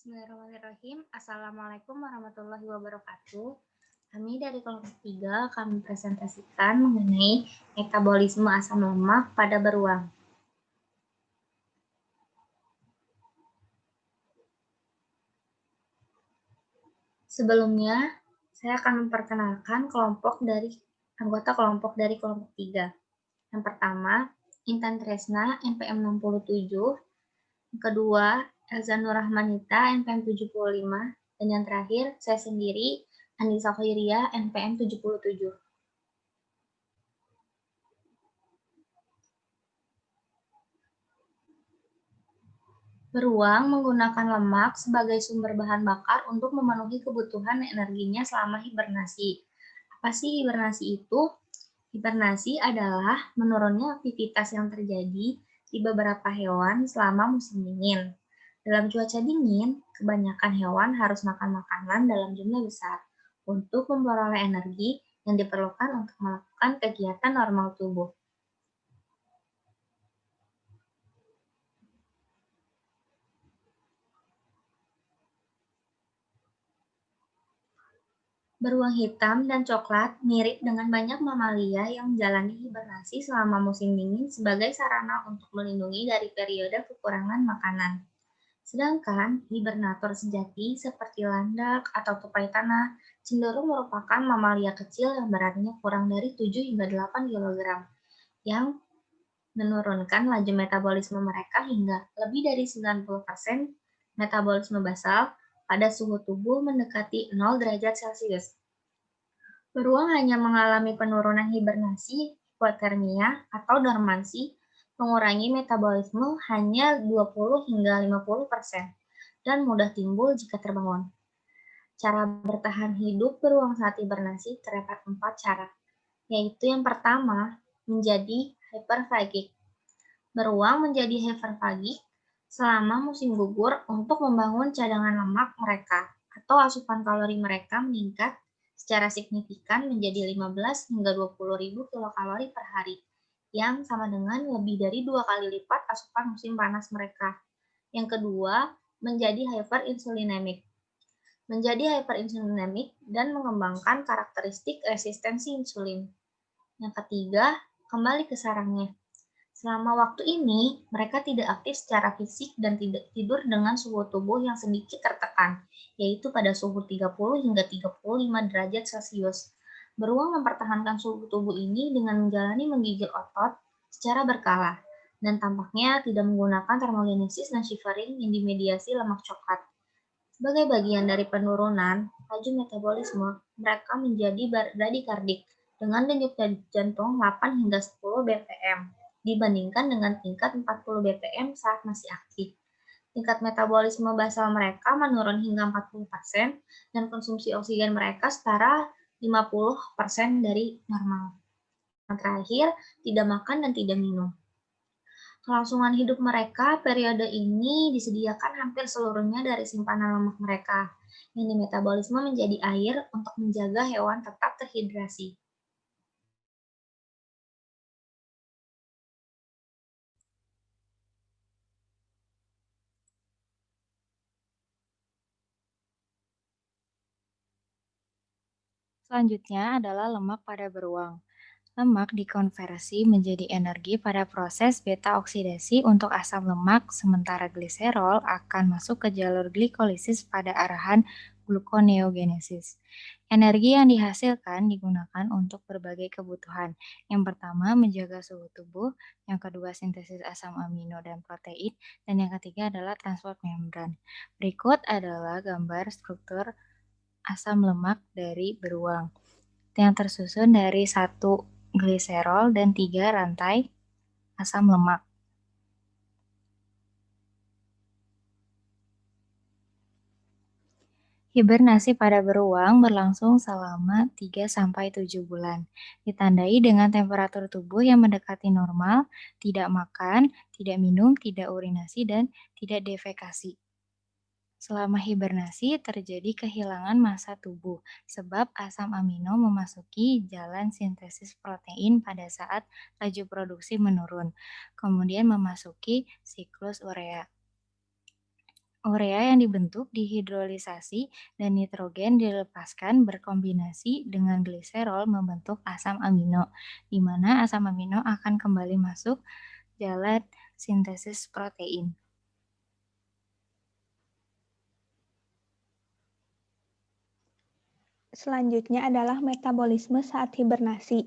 Bismillahirrahmanirrahim. Assalamualaikum warahmatullahi wabarakatuh. Kami dari kelompok 3 akan mempresentasikan mengenai metabolisme asam lemak pada beruang. Sebelumnya, saya akan memperkenalkan anggota kelompok dari kelompok 3. Yang pertama, Intan Tresna, NPM 67. Yang kedua, Elza Nurrahmanita, NPM 75. Dan yang terakhir, saya sendiri, Andisa Khairia, NPM 77. Beruang menggunakan lemak sebagai sumber bahan bakar untuk memenuhi kebutuhan energinya selama hibernasi. Apa sih hibernasi itu? Hibernasi adalah menurunnya aktivitas yang terjadi di beberapa hewan selama musim dingin. Dalam cuaca dingin, kebanyakan hewan harus makan makanan dalam jumlah besar untuk memperoleh energi yang diperlukan untuk melakukan kegiatan normal tubuh. Beruang hitam dan coklat mirip dengan banyak mamalia yang menjalani hibernasi selama musim dingin sebagai sarana untuk melindungi dari periode kekurangan makanan. Sedangkan hibernator sejati seperti landak atau tupai tanah cenderung merupakan mamalia kecil yang beratnya kurang dari 7 hingga 8 kg yang menurunkan laju metabolisme mereka hingga lebih dari 90% metabolisme basal pada suhu tubuh mendekati 0 derajat Celcius. Beruang hanya mengalami penurunan hibernasi, hipotermia, atau dormansi, mengurangi metabolisme hanya 20 hingga 50% dan mudah timbul jika terbangun. Cara bertahan hidup beruang saat hibernasi terdapat 4 cara, yaitu yang pertama, menjadi hyperphagic. Beruang menjadi hyperphagic selama musim gugur untuk membangun cadangan lemak mereka atau asupan kalori mereka meningkat secara signifikan menjadi 15 hingga 20 ribu kilokalori per hari, yang sama dengan lebih dari 2 kali lipat asupan musim panas mereka. Yang kedua, menjadi hyperinsulinemic. Menjadi hyperinsulinemic dan mengembangkan karakteristik resistensi insulin. Yang ketiga, kembali ke sarangnya. Selama waktu ini, mereka tidak aktif secara fisik dan tidak tidur dengan suhu tubuh yang sedikit tertekan, yaitu pada suhu 30 hingga 35 derajat Celcius. Beruang mempertahankan suhu tubuh ini dengan menjalani menggigil otot secara berkala, dan tampaknya tidak menggunakan termogenesis dan shivering yang dimediasi lemak coklat. Sebagai bagian dari penurunan laju metabolisme, mereka menjadi bradikardik dengan denyut jantung 8 hingga 10 bpm dibandingkan dengan tingkat 40 bpm saat masih aktif. Tingkat metabolisme basal mereka menurun hingga 40% dan konsumsi oksigen mereka setara 50% dari normal. Yang terakhir, tidak makan dan tidak minum. Kelangsungan hidup mereka periode ini disediakan hampir seluruhnya dari simpanan lemak mereka, yang dimetabolisme menjadi air untuk menjaga hewan tetap terhidrasi. Selanjutnya adalah lemak pada beruang. Lemak dikonversi menjadi energi pada proses beta oksidasi untuk asam lemak, sementara gliserol akan masuk ke jalur glikolisis pada arahan gluconeogenesis. Energi yang dihasilkan digunakan untuk berbagai kebutuhan. Yang pertama, menjaga suhu tubuh, yang kedua, sintesis asam amino dan protein, dan yang ketiga adalah transport membran. Berikut adalah gambar struktur asam lemak dari beruang yang tersusun dari satu gliserol dan 3 rantai asam lemak. Hibernasi pada beruang berlangsung selama 3-7 bulan, ditandai dengan temperatur tubuh yang mendekati normal, tidak makan, tidak minum, tidak urinasi, dan tidak defekasi. Selama hibernasi terjadi kehilangan massa tubuh sebab asam amino memasuki jalan sintesis protein pada saat laju produksi menurun, kemudian memasuki siklus urea. Urea yang dibentuk dihidrolisasi dan nitrogen dilepaskan berkombinasi dengan gliserol membentuk asam amino, di mana asam amino akan kembali masuk jalan sintesis protein. Selanjutnya adalah metabolisme saat hibernasi.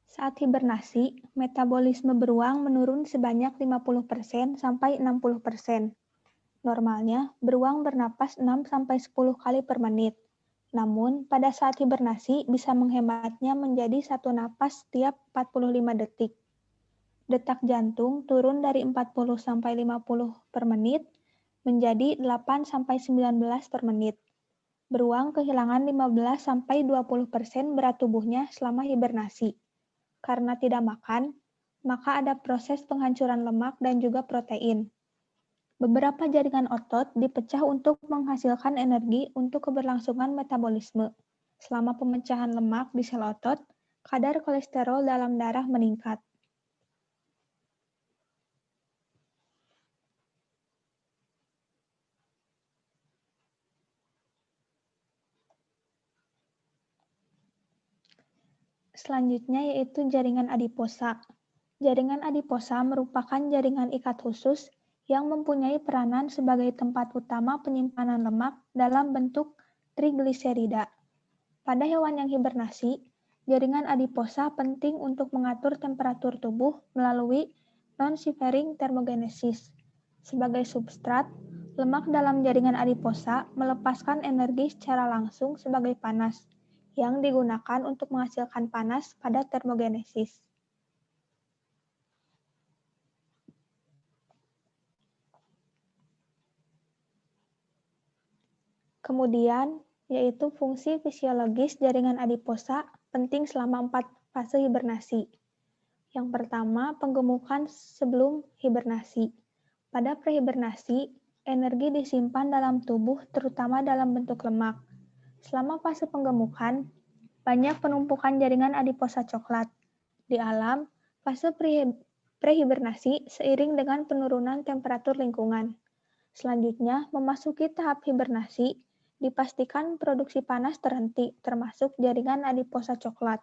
Saat hibernasi, metabolisme beruang menurun sebanyak 50% sampai 60%. Normalnya, beruang bernapas 6-10 kali per menit. Namun, pada saat hibernasi bisa menghematnya menjadi satu napas setiap 45 detik. Detak jantung turun dari 40-50 per menit menjadi 8-19 per menit. Beruang kehilangan 15-20% berat tubuhnya selama hibernasi. Karena tidak makan, maka ada proses penghancuran lemak dan juga protein. Beberapa jaringan otot dipecah untuk menghasilkan energi untuk keberlangsungan metabolisme. Selama pemecahan lemak di sel otot, kadar kolesterol dalam darah meningkat. Selanjutnya yaitu jaringan adiposa. Jaringan adiposa merupakan jaringan ikat khusus yang mempunyai peranan sebagai tempat utama penyimpanan lemak dalam bentuk trigliserida. Pada hewan yang hibernasi, jaringan adiposa penting untuk mengatur temperatur tubuh melalui non-shivering thermogenesis. Sebagai substrat, lemak dalam jaringan adiposa melepaskan energi secara langsung sebagai panas, yang digunakan untuk menghasilkan panas pada termogenesis. Kemudian, yaitu fungsi fisiologis jaringan adiposa penting selama 4 fase hibernasi. Yang pertama, penggemukan sebelum hibernasi. Pada prehibernasi, energi disimpan dalam tubuh terutama dalam bentuk lemak. Selama fase penggemukan, banyak penumpukan jaringan adiposa coklat. Di alam, fase prehibernasi seiring dengan penurunan temperatur lingkungan. Selanjutnya, memasuki tahap hibernasi, dipastikan produksi panas terhenti, termasuk jaringan adiposa coklat.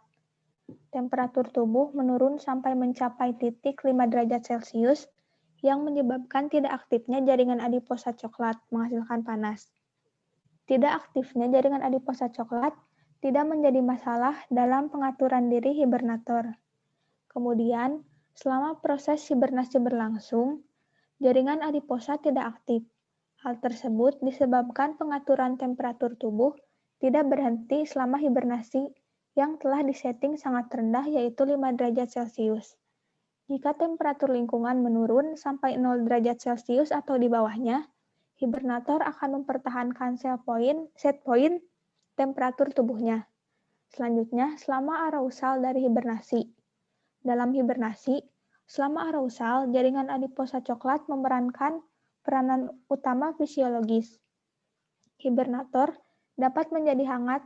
Temperatur tubuh menurun sampai mencapai titik 5 derajat Celcius yang menyebabkan tidak aktifnya jaringan adiposa coklat menghasilkan panas. Tidak aktifnya jaringan adiposa coklat tidak menjadi masalah dalam pengaturan diri hibernator. Kemudian, selama proses hibernasi berlangsung, jaringan adiposa tidak aktif. Hal tersebut disebabkan pengaturan temperatur tubuh tidak berhenti selama hibernasi yang telah disetting sangat rendah yaitu 5 derajat Celcius. Jika temperatur lingkungan menurun sampai 0 derajat Celcius atau di bawahnya, hibernator akan mempertahankan set point temperatur tubuhnya. Selanjutnya, selama arousal dari hibernasi. Dalam hibernasi, selama arousal, jaringan adiposa coklat memerankan peranan utama fisiologis. Hibernator dapat menjadi hangat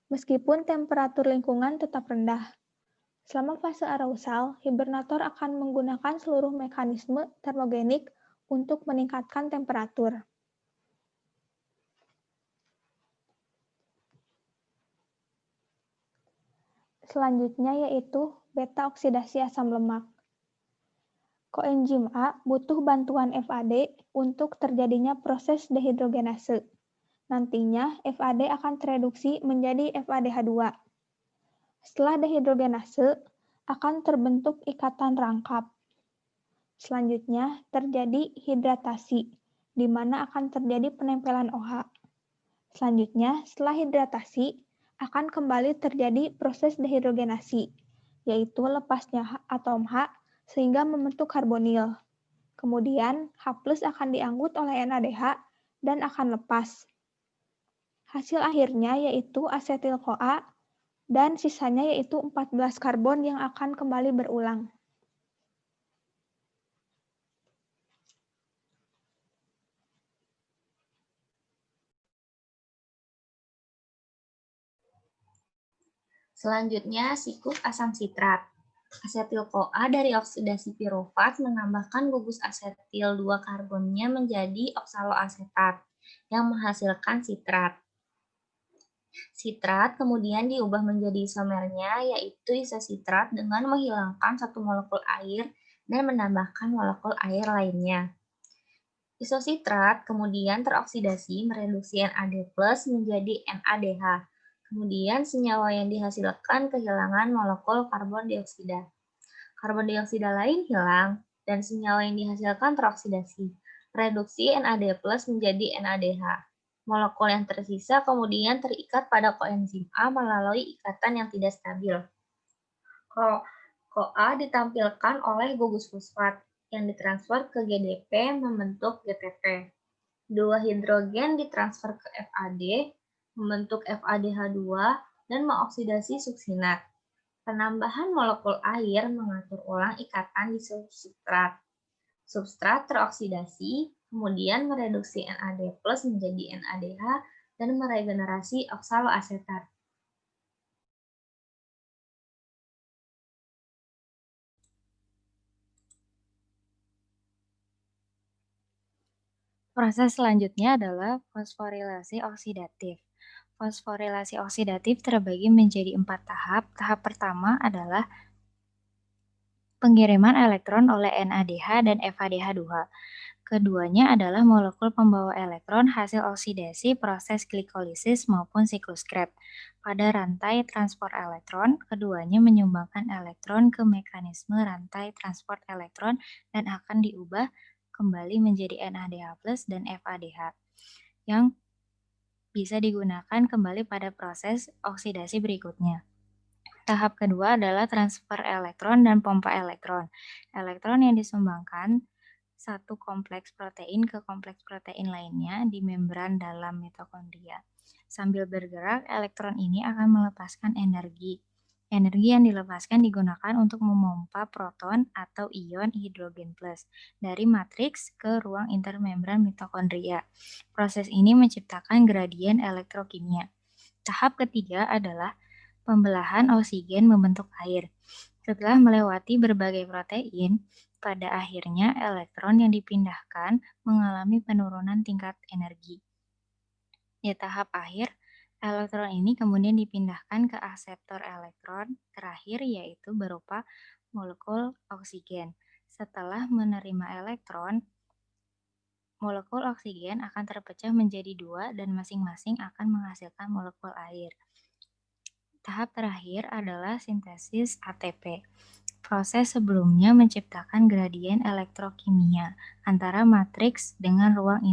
meskipun temperatur lingkungan tetap rendah. Selama fase arousal, hibernator akan menggunakan seluruh mekanisme termogenik untuk meningkatkan temperatur. Selanjutnya yaitu beta oksidasi asam lemak. Koenzim A butuh bantuan FAD untuk terjadinya proses dehidrogenase. Nantinya FAD akan tereduksi menjadi FADH2. Setelah dehidrogenase, akan terbentuk ikatan rangkap. Selanjutnya terjadi hidratasi, di mana akan terjadi penempelan OH. Selanjutnya, setelah hidratasi, akan kembali terjadi proses dehidrogenasi, yaitu lepasnya atom H sehingga membentuk karbonil. Kemudian, H+ akan diangkut oleh NADH dan akan lepas. Hasil akhirnya yaitu asetil-CoA dan sisanya yaitu 14 karbon yang akan kembali berulang. Selanjutnya, sikup asam sitrat. Asetil-CoA dari oksidasi pirufat menambahkan gugus asetil 2 karbonnya menjadi oksaloasetat yang menghasilkan sitrat. Sitrat kemudian diubah menjadi isomernya, yaitu isositrat dengan menghilangkan satu molekul air dan menambahkan molekul air lainnya. Isositrat kemudian teroksidasi mereduksi NAD+ menjadi NADH. Kemudian senyawa yang dihasilkan kehilangan molekul karbon dioksida. Karbon dioksida lain hilang dan senyawa yang dihasilkan teroksidasi. Reduksi NAD+ menjadi NADH. Molekul yang tersisa kemudian terikat pada koenzim A melalui ikatan yang tidak stabil. CoA ditampilkan oleh gugus fosfat yang ditransfer ke GDP membentuk GTP. Dua hidrogen ditransfer ke FAD membentuk FADH2 dan mengoksidasi suksinat. Penambahan molekul air mengatur ulang ikatan di substrat. Substrat teroksidasi, kemudian mereduksi NAD+ menjadi NADH dan meregenerasi oksaloasetat. Proses selanjutnya adalah fosforilasi oksidatif. Fosforilasi oksidatif terbagi menjadi 4 tahap. Tahap pertama adalah pengiriman elektron oleh NADH dan FADH2. Keduanya adalah molekul pembawa elektron hasil oksidasi proses glikolisis maupun siklus Krebs. Pada rantai transport elektron, keduanya menyumbangkan elektron ke mekanisme rantai transport elektron dan akan diubah kembali menjadi NADH+ dan FADH yang bisa digunakan kembali pada proses oksidasi berikutnya. Tahap kedua adalah transfer elektron dan pompa elektron. Elektron yang disumbangkan satu kompleks protein ke kompleks protein lainnya di membran dalam mitokondria. Sambil bergerak, elektron ini akan melepaskan energi. Energi yang dilepaskan digunakan untuk memompa proton atau ion hidrogen plus dari matriks ke ruang intermembran mitokondria. Proses ini menciptakan gradien elektrokimia. Tahap ketiga adalah pembelahan oksigen membentuk air. Setelah melewati berbagai protein, pada akhirnya elektron yang dipindahkan mengalami penurunan tingkat energi. Di tahap akhir, elektron ini kemudian dipindahkan ke akseptor elektron terakhir yaitu berupa molekul oksigen. Setelah menerima elektron, molekul oksigen akan terpecah menjadi dua dan masing-masing akan menghasilkan molekul air. Tahap terakhir adalah sintesis ATP. Proses sebelumnya menciptakan gradien elektrokimia antara matriks dengan ruang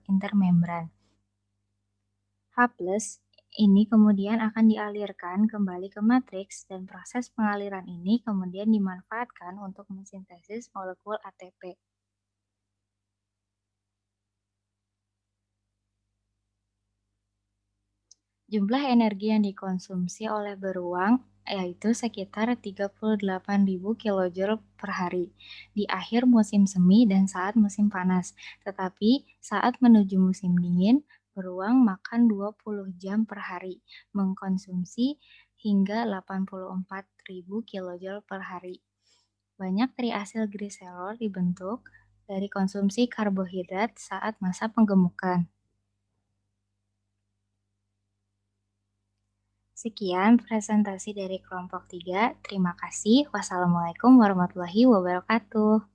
intermembran. H+ ini kemudian akan dialirkan kembali ke matriks dan proses pengaliran ini kemudian dimanfaatkan untuk mensintesis molekul ATP. Jumlah energi yang dikonsumsi oleh beruang yaitu sekitar 38.000 kJ per hari di akhir musim semi dan saat musim panas. Tetapi saat menuju musim dingin, beruang makan 20 jam per hari, mengkonsumsi hingga 84.000 kJ per hari. Banyak triasilgliserol dibentuk dari konsumsi karbohidrat saat masa penggemukan. Sekian presentasi dari kelompok 3. Terima kasih. Wassalamualaikum warahmatullahi wabarakatuh.